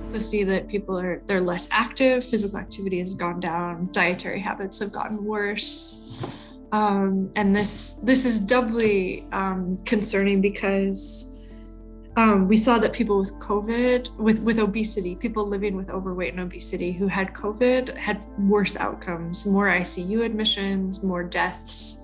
To see that they're less active, physical activity has gone down, dietary habits have gotten worse. And this is doubly concerning because we saw that people with COVID, with obesity, people living with overweight and obesity who had COVID had worse outcomes, more ICU admissions, more deaths.